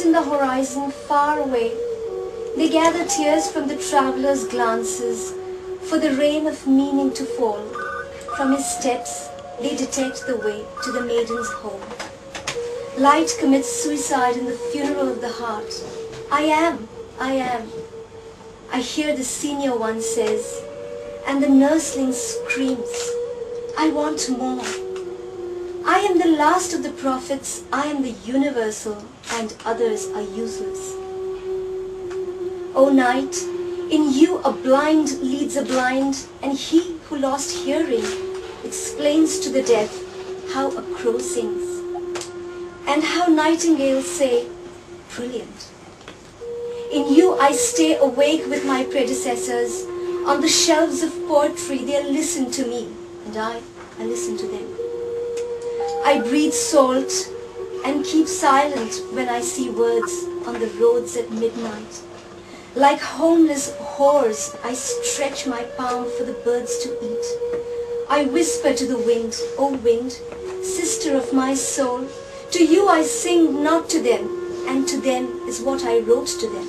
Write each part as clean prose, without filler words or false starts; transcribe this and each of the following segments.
lights in the horizon far away. They gather tears from the traveler's glances for the rain of meaning to fall. From his steps, they detect the way to the maiden's home. Light commits suicide in the funeral of the heart. I am. I hear the senior one says, and the nursling screams, I want more. I am the last of the prophets, I am the universal, and others are useless. O night, in you a blind leads a blind, and he who lost hearing explains to the deaf how a crow sings, and how nightingales say, brilliant. In you I stay awake with my predecessors. On the shelves of poetry they listen to me, and I listen to them. I breathe salt and keep silent when I see words on the roads at midnight. Like homeless whores, I stretch my palm for the birds to eat. I whisper to the wind, O wind, sister of my soul, to you I sing, not to them, and to them is what I wrote to them.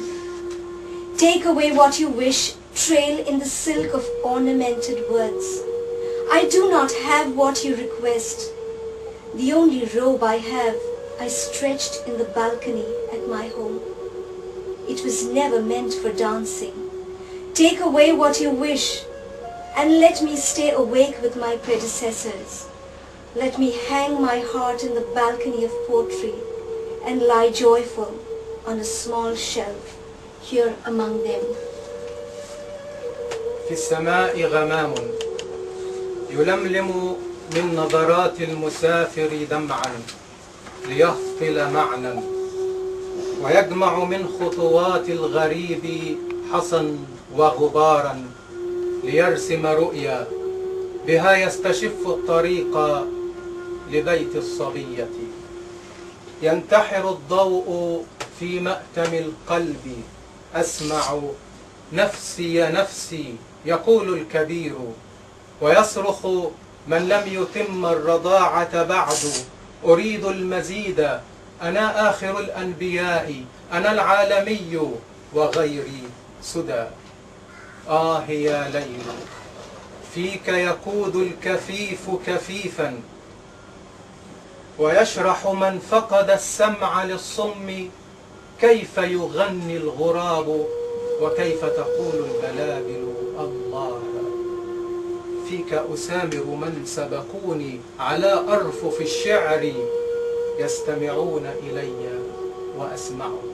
Take away what you wish, trail in the silk of ornamented words. I do not have what you request. The only robe I have, I stretched in the balcony at my home. It was never meant for dancing. Take away what you wish, and let me stay awake with my predecessors. Let me hang my heart in the balcony of poetry and lie joyful on a small shelf here among them. في السماء غمام يلملم من نظرات المسافر دمعا ليهطل معنى، ويجمع من خطوات الغريب حصى وغبارا ليرسم رؤيا بها يستشف الطريق لبيت الصبية. ينتحر الضوء في مأتم القلب، أسمع نفسي يا نفسي يقول الكبير، ويصرخ من لم يتم الرضاعة بعد، أريد المزيد، أنا آخر الأنبياء، أنا العالمي وغيري سدى. آه يا ليل، فيك يقود الكفيف كفيفا، ويشرح من فقد السمع للصم كيف يغني الغراب وكيف تقول البلابل الله. فيك أسامر من سبقوني على أرفف الشعر، يستمعون إلي وأسمعهم.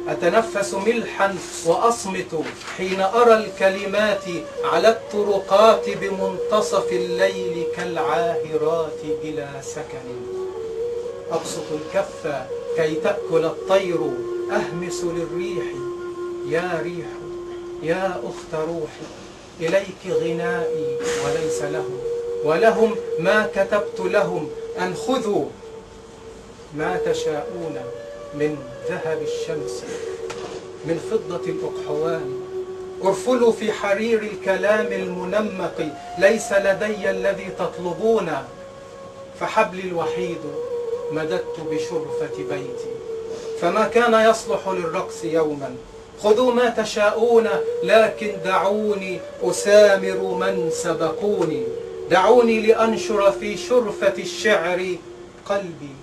أتنفس ملحا وأصمت حين أرى الكلمات على الطرقات بمنتصف الليل كالعاهرات بلا سكن. أبسط الكف كي تأكل الطير، أهمس للريح يا ريح يا أخت روحي، إليك غنائي وليس لهم، ولهم ما كتبت لهم، أن خذوا ما تشاءون من ذهب الشمس من فضة الأقحوان. ارفلوا في حرير الكلام المنمق، ليس لدي الذي تطلبون، فحبلي الوحيد مددت بشرفة بيتي، فما كان يصلح للرقص يوما. خذوا ما تشاءون، لكن دعوني أسامر من سبقوني، دعوني لأنشر في شرفة الشعر قلبي،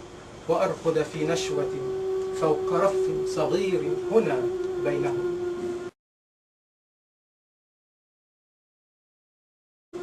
وأرقد في نشوة فوق رف صغير هنا بينهم.